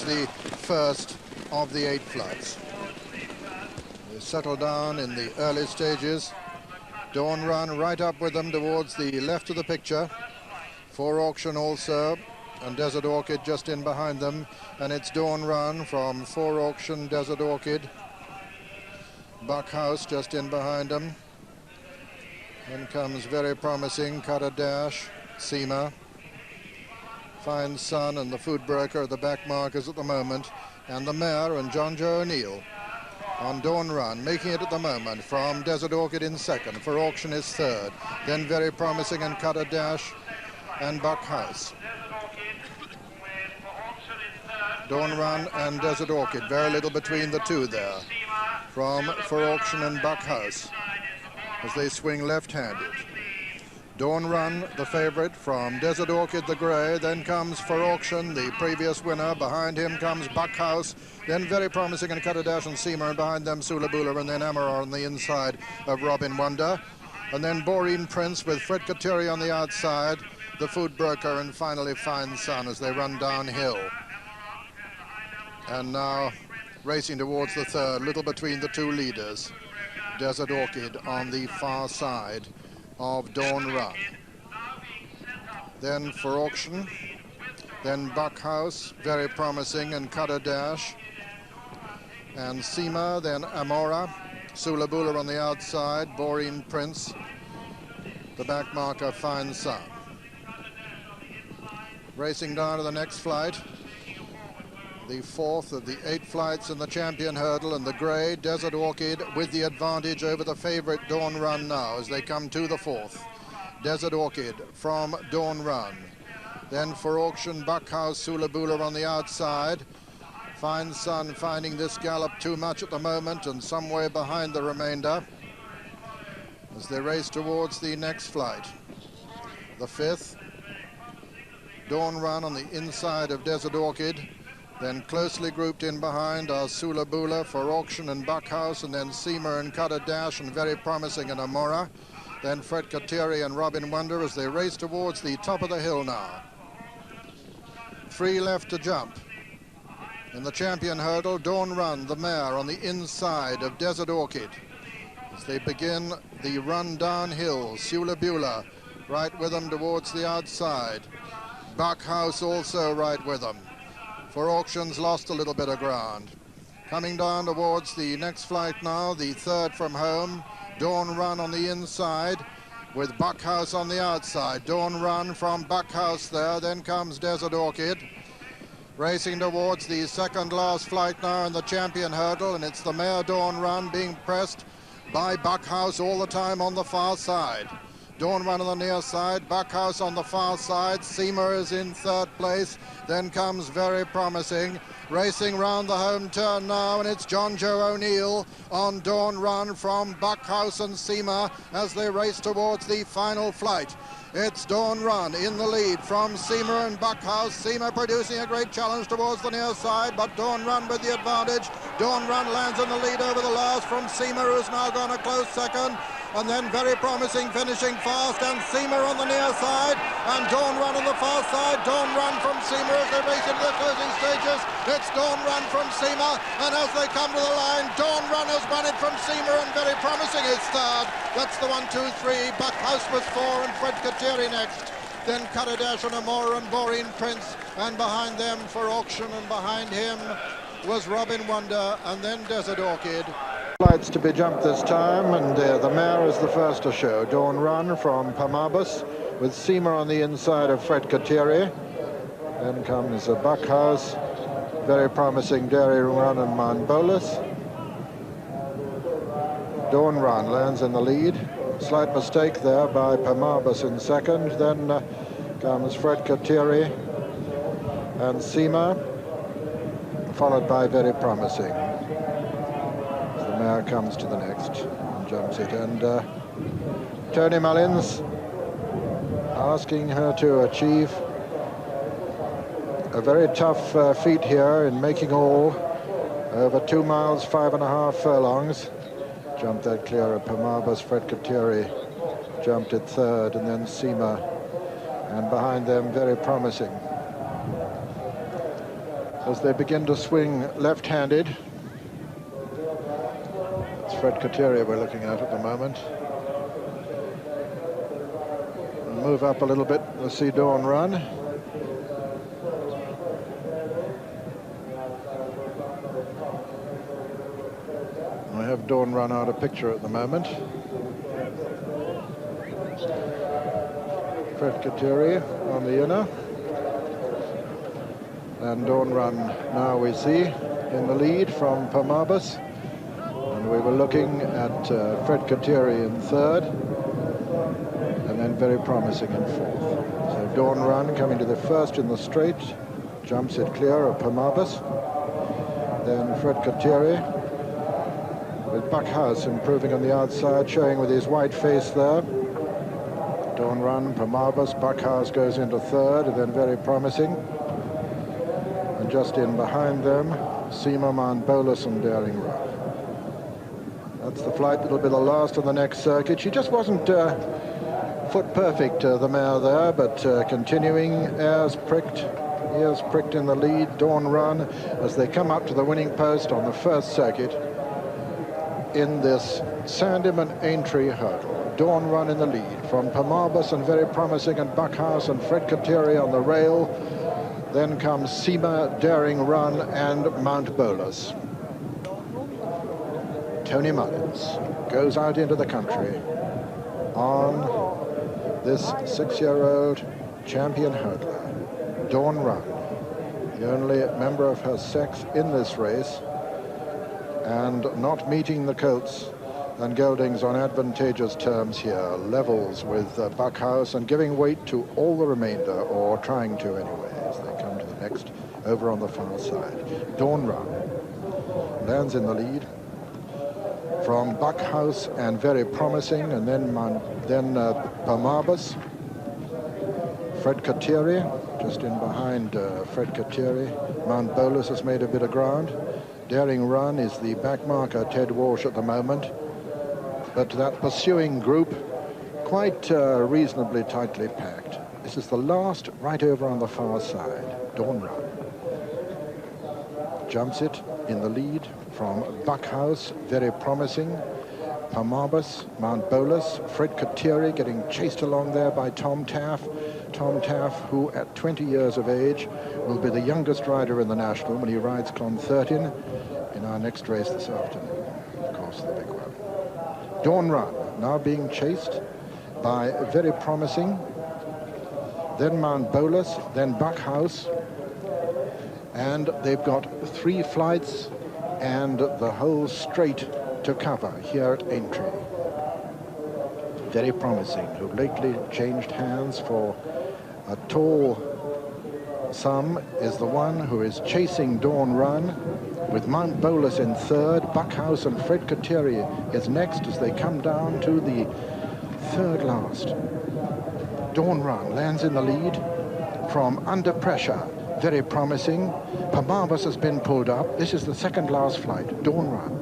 the first of the 8 flights. They settle down in the early stages. Dawn Run right up with them towards the left of the picture. For Auction also, and Desert Orchid just in behind them. And it's Dawn Run from For Auction, Desert Orchid. Buckhouse just in behind them. Then comes very promising Cutter Dash, Seema, Fine Sun and the Food Broker are the back markers at the moment. And the mare and John Joe O'Neill on Dawn Run, making it at the moment from Desert Orchid in second. For Auction is third. Then very promising and Cutter Dash and Buckhouse. Dawn Run and Desert Orchid, very little between the two there. From For Auction and Buckhouse as they swing left-handed. Dawn Run, the favourite, from Desert Orchid, the grey. Then comes For Auction, the previous winner. Behind him comes Buckhouse. Then very promising and Cutter Dash and Seema, and behind them Sula Bula, and then Amara on the inside of Robin Wonder. And then Boreen Prince with Fred Kateri on the outside, the Food Broker, and finally Fine Sun as they run downhill. And now racing towards the third, little between the two leaders. Desert Orchid on the far side of Dawn Run. Then For Auction, then Buckhouse, very promising, and Cutter Dash, and Seema, then Amora, Sula Bula on the outside, Boreen Prince, the back marker Fine Sun. Racing down to the next flight, the fourth of the 8 flights in the Champion Hurdle, and the grey Desert Orchid with the advantage over the favourite Dawn Run now as they come to the fourth. Desert Orchid from Dawn Run. Then For Auction, Buckhouse, Sula Bula on the outside. Fine Sun finding this gallop too much at the moment and some way behind the remainder as they race towards the next flight. The fifth, Dawn Run on the inside of Desert Orchid. Then closely grouped in behind are Sula Bula, For Auction and Buckhouse, and then Seema and Cutter Dash, and very promising and Amora. Then Fred Kateri and Robin Wonder as they race towards the top of the hill now. 3 left to jump. In the Champion Hurdle, Dawn Run, the mare, on the inside of Desert Orchid. As they begin the run downhill, Sula Bula right with them towards the outside. Buckhouse also right with them. For Auction's lost a little bit of ground. Coming down towards the next flight now, the third from home. Dawn Run on the inside with Buckhouse on the outside. Dawn Run from Buckhouse there, then comes Desert Orchid. Racing towards the second last flight now in the Champion Hurdle, and it's the mare Dawn Run being pressed by Buckhouse all the time on the far side. Dawn Run on the near side, Buckhouse on the far side. Seema is in third place. Then comes very promising. Racing round the home turn now, and it's John Joe O'Neill on Dawn Run from Buckhouse and Seema as they race towards the final flight. It's Dawn Run in the lead from Seema and Buckhouse. Seema producing a great challenge towards the near side, but Dawn Run with the advantage. Dawn Run lands in the lead over the last from Seema, who's now gone a close second. And then very promising, finishing fast, and Seema on the near side, and Dawn Run on the far side. Dawn Run from Seema as they race into the closing stages. It's Dawn Run from Seema, and as they come to the line, Dawn Run has won it from Seema, and very promising is third. That's the 1, 2, 3. Buckhouse was 4, and Fred Kateri next. Then Cutter Dash and Amora and Boreen Prince, and behind them For Auction, and behind him was Robin Wonder, and then Desert Orchid. Flights to be jumped this time, and the mare is the first to show. Dawn Run from Pamabus with Seema on the inside of Fred Kateri. Then comes a Buckhouse, very promising Dairy Run and Manbolus. Dawn Run lands in the lead. Slight mistake there by Pamabus in second. Then comes Fred Kateri and Seema, followed by very promising. The mare comes to the next and jumps it, and Tony Mullins asking her to achieve a very tough feat here in making all over 2 miles, 5.5 furlongs. Jumped that clear of Pamabus. Fred Kateri jumped it third, and then Seema, and behind them very promising. as they begin to swing left-handed. It's Fred Kateria we're looking at the moment. We'll move up a little bit to see Dawn Run. I have Dawn Run out of picture at the moment. Fred Kateria on the inner. And Dawn Run now we see in the lead from Pamabas. And we were looking at Fred Kateria in third. And then very promising in fourth. So Dawn Run coming to the first in the straight. Jumps it clear of Pamabas. Then Fred Kateria, with Buckhouse improving on the outside, showing with his white face there. Dawn Run, Pamabas, Buckhouse goes into third, and then very promising. And just in behind them, Seema, Bolus and Daring Run. That's the flight that'll be the last on the next circuit. She just wasn't foot perfect, the mare there, but continuing, ears pricked in the lead. Dawn Run as they come up to the winning post on the first circuit in this Sandeman Aintree Hurdle. Dawn Run in the lead from Pamabas and very promising, and Buckhouse and Fred Kateria on the rail. Then comes Seema, Daring Run and Mount Bolus. Tony Mullins goes out into the country on this 6-year-old champion hurdler. Dawn Run, the only member of her sex in this race, and not meeting the Colts and Geldings on advantageous terms here. Levels with Buckhouse and giving weight to all the remainder, or trying to anyway, as they come to the next over on the far side. Dawn Run lands in the lead from Buckhouse and very promising, and then Pamabas. Fred Kateria just in behind Fred Kateria. Mount Bolus has made a bit of ground. Daring Run is the back marker, Ted Walsh, at the moment. But that pursuing group, quite reasonably tightly packed. This is the last right over on the far side. Dawn Run jumps it in the lead from Buckhouse, very promising. Pamabas, Mount Bolus, Fred Kateria getting chased along there by Tom Taff. Tom Taff, who at 20 years of age will be the youngest rider in the National when he rides Clonthurtin in our next race this afternoon. Of course, the big one. Dawn Run now being chased by very promising, then Mount Bolus, then Buckhouse, and they've got 3 flights and the whole straight to cover here at Aintree. Very promising, who lately changed hands for a tall sum, is the one who is chasing Dawn Run, with Mount Bolus in third. Buckhouse and Fred Kateria is next as they come down to the third last. Dawn Run lands in the lead from under pressure, very promising. Pamabas has been pulled up. This is the second last flight. Dawn Run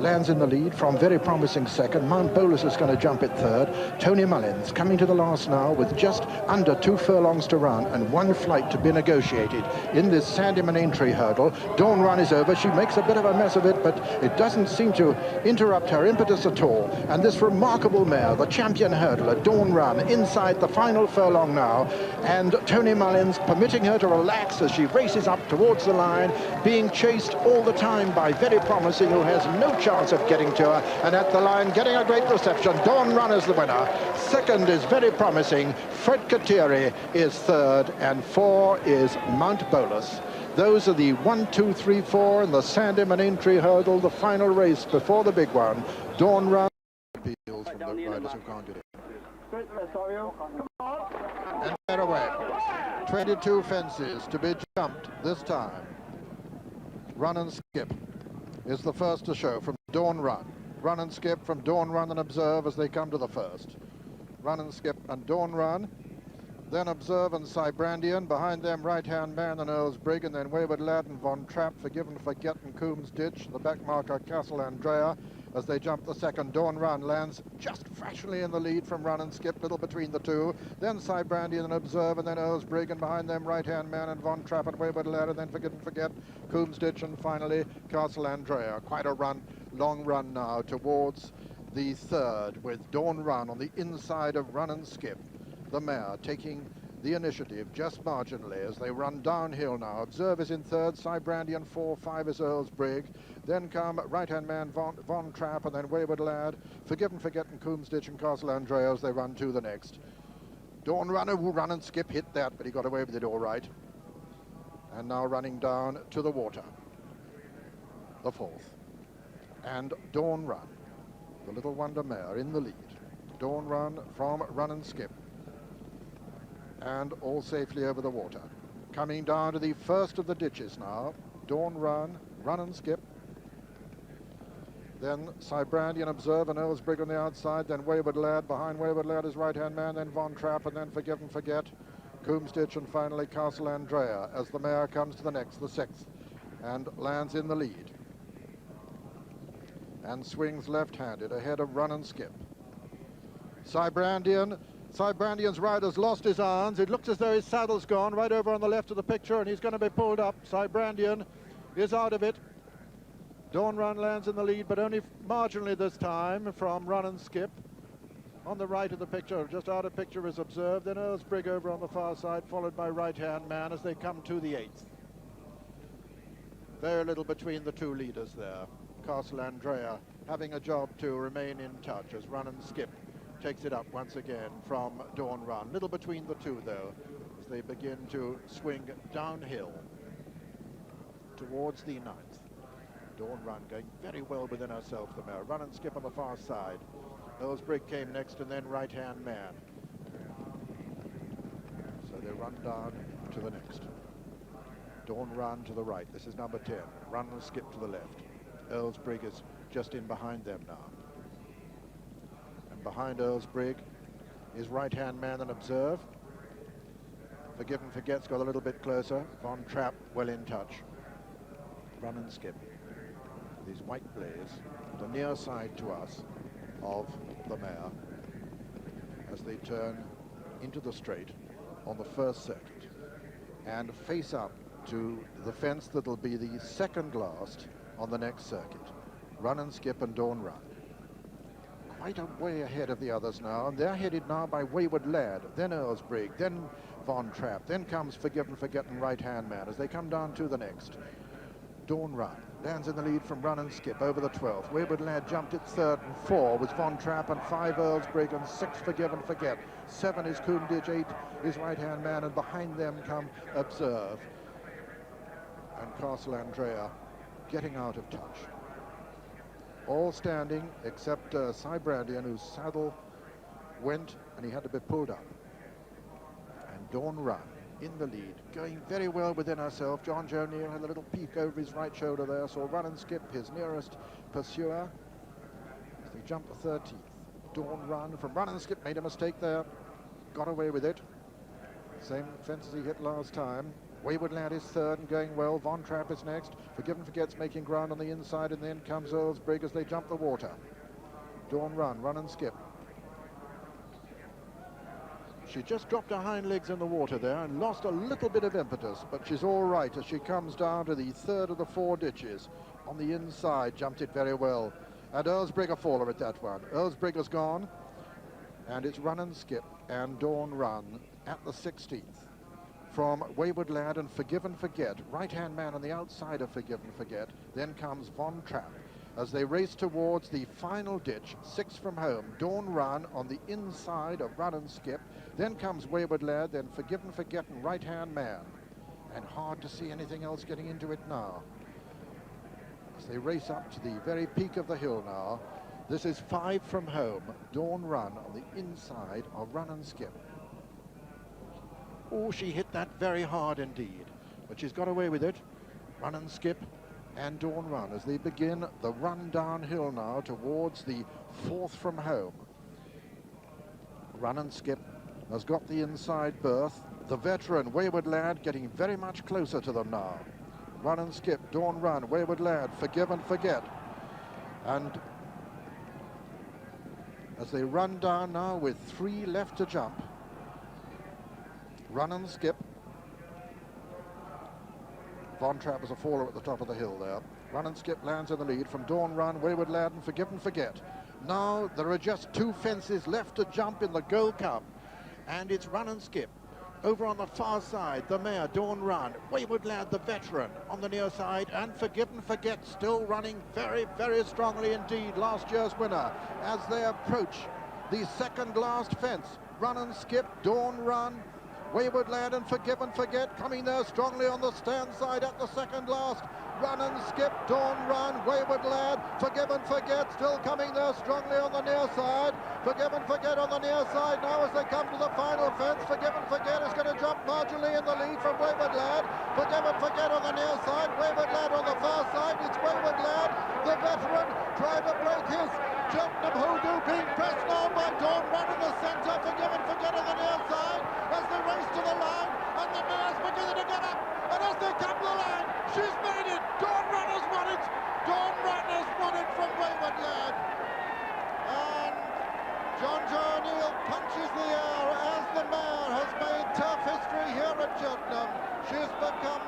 lands in the lead from very promising second. Mount Bolus is going to jump it third. Tony Mullins coming to the last now with just under 2 furlongs to run and 1 flight to be negotiated in this Sandeman Aintree Hurdle. Dawn Run is over. She makes a bit of a mess of it, but it doesn't seem to interrupt her impetus at all. And this remarkable mare, the champion hurdler, Dawn Run, inside the final furlong now, and Tony Mullins permitting her to relax as she races up towards the line, being chased all the time by very promising, who has no chance of getting to her, and at the line getting a great reception. Dawn Run is the winner. Second is very promising. Fred Kateria is third, and 4 is Mount Bolus. Those are the 1, 2, 3, 4 in the Sandeman Aintree Hurdle, the final race before the big one. Dawn Run appeals from the riders who've gone to it. And they're away. 22 fences to be jumped this time. Run and Skip is the first to show from Dawn Run. Run and Skip from Dawn Run, and Observe as they come to the first. Run and Skip and Dawn Run. Then Observe and Cybrandian. Behind them, right-hand man and Earl's Brig, and then Wayward Lad and Von Trapp, Forgiven, Forget and Coombs Ditch. The back marker, Castle Andrea. as they jump the second. Dawn Run lands just fractionally in the lead from Run and Skip, little between the two. Then Brandy and Observe, and then Earlsbrig, and behind them Right Hand Man and Von Trapp and Wayward Lad, and then Forgive and Forget, Coomsditch, and finally Castle Andrea. Quite a run, long run now towards the third, with Dawn Run on the inside of Run and Skip. The mare taking the initiative just marginally as they run downhill now. Observe is in third, Brandy in 4, 5 is Earlsbrig. Then come Right Hand Man, Von Trapp, and then Wayward Lad, Forgive and Forget, and Coomsditch and Castle Andrea as they run to the next. Dawn Runner will Run and Skip hit that, but he got away with it all right. And now running down to the water, the fourth. And Dawn Run, the Little Wonder mare, in the lead. Dawn Run from Run and Skip. And all safely over the water. Coming down to the first of the ditches now. Dawn Run, Run and Skip. Then Brandy and Observe and Earlsbrig on the outside. Then Wayward Lad. Behind Wayward Lad is Right Hand Man. Then Von Trapp, and then Forgive and Forget, Coomsditch, and finally Castle Andrea as the mare comes to the next, the sixth, and lands in the lead. And swings left-handed ahead of Run and Skip. Brandy's rider's lost his arms. It looks as though his saddle's gone right over on the left of the picture, and he's going to be pulled up. Brandy is out of it. Dawn Run lands in the lead, but only marginally this time from Run and Skip. On the right of the picture, just out of picture, is Observed. Then Earlsbrig over on the far side, followed by Right Hand Man as they come to the eighth. Very little between the two leaders there. Castle Andrea having a job to remain in touch as Run and Skip takes it up once again from Dawn Run. Little between the two, though, as they begin to swing downhill towards the ninth. Dawn Run going very well within herself, the mare. Run and Skip on the far side. Earlsbrig came next, and then Right Hand Man. So they run down to the next. Dawn Run to the right. This is number 10. Run and Skip to the left. Earlsbrig is just in behind them now. And behind Earlsbrig is Right Hand Man and Observe. Forgive and Forget's got a little bit closer. Von Trapp well in touch. Run and Skip. These white blaze, the near side to us of the mare as they turn into the straight on the first circuit and face up to the fence that'll be the second last on the next circuit. Run and Skip and Dawn Run. Quite a way ahead of the others now, and they're headed now by Wayward Lad, then Earlsbrig, then Von Trapp, then comes Forgive and Forget and Right Hand Man as they come down to the next. Dawn Run lands in the lead from Run and Skip over the 12th. Wayward Lad jumped at third, and 4 was Von Trapp, and 5 Earlsbrig, and 6 Forgive and Forget. 7 is Coomditch, 8 is Right Hand Man, and behind them come Observe and Castle Andrea getting out of touch. All standing except Brandy, whose saddle went and he had to be pulled up. And Dawn Run in the lead, going very well within herself. John Joe Neal had a little peek over his right shoulder there, saw Run and Skip, his nearest pursuer, as they jumped the 13th. Dawn Run from Run and Skip made a mistake there, got away with it. Same fence as he hit last time. Wayward Lad is third and going well. Von Trapp is next. Forgive and Forget's making ground on the inside, and then comes Earlsbrig as they jump the water. Dawn Run, Run and Skip. She just dropped her hind legs in the water there and lost a little bit of impetus, but she's all right as she comes down to the third of the 4 ditches. On the inside, jumped it very well. And Earlsbrig a faller at that one. Earlsbrig has gone, and it's Run and Skip and Dawn Run at the 16th. From Wayward Lad and Forgive and Forget, Right Hand Man on the outside of Forgive and Forget. Then comes Von Trapp as they race towards the final ditch, 6 from home. Dawn Run on the inside of Run and Skip. Then comes Wayward Lad, then Forgive and Forget and Right Hand Man. And hard to see anything else getting into it now. As they race up to the very peak of the hill now. This is 5 from home. Dawn Run on the inside of Run and Skip. Oh, she hit that very hard indeed, but she's got away with it. Run and Skip and Dawn Run as they begin the run downhill now towards the 4th from home. Run and Skip has got the inside berth. The veteran Wayward Lad getting very much closer to them now. Run and Skip, Dawn Run, Wayward Lad, Forgive and Forget. And as they run down now with 3 left to jump. Run and skip. Von Trapp was a faller at the top of the hill there. Run and skip lands in the lead from Dawn Run, Wayward Lad and Forgive and Forget. Now there are just 2 fences left to jump in the Gold Cup, and it's Run and Skip. Over on the far side, the mare, Dawn Run, Wayward Lad, the veteran, on the near side, and Forgive and Forget still running very, very strongly indeed. Last year's winner as they approach the second last fence. Run and Skip, Dawn Run, Wayward Lad and Forgive and Forget coming there strongly on the stand side at the second last. Run and Skip, Dawn Run, Wayward Lad, Forgive and Forget still coming there strongly on the near side. Forgive and Forget on the near side now as they come to the final fence. Forgive and Forget is going to jump marginally in the lead from Wayward Lad. Forgive and Forget on the near side, Wayward Lad on the far side. It's Wayward Lad, the veteran, trying to break his Cheltenham Hoodoo, being pressed now by Dawn Run in the centre. Forgive and Forget on the near side as they race to the line, and the mare's beginning to get up, and as they come to the line, she's made it. Dawn Run has won it. Dawn Run has won it from Wayward Lad. And John Joe O'Neill punches the air as the mare has made tough history here at Cheltenham. She's become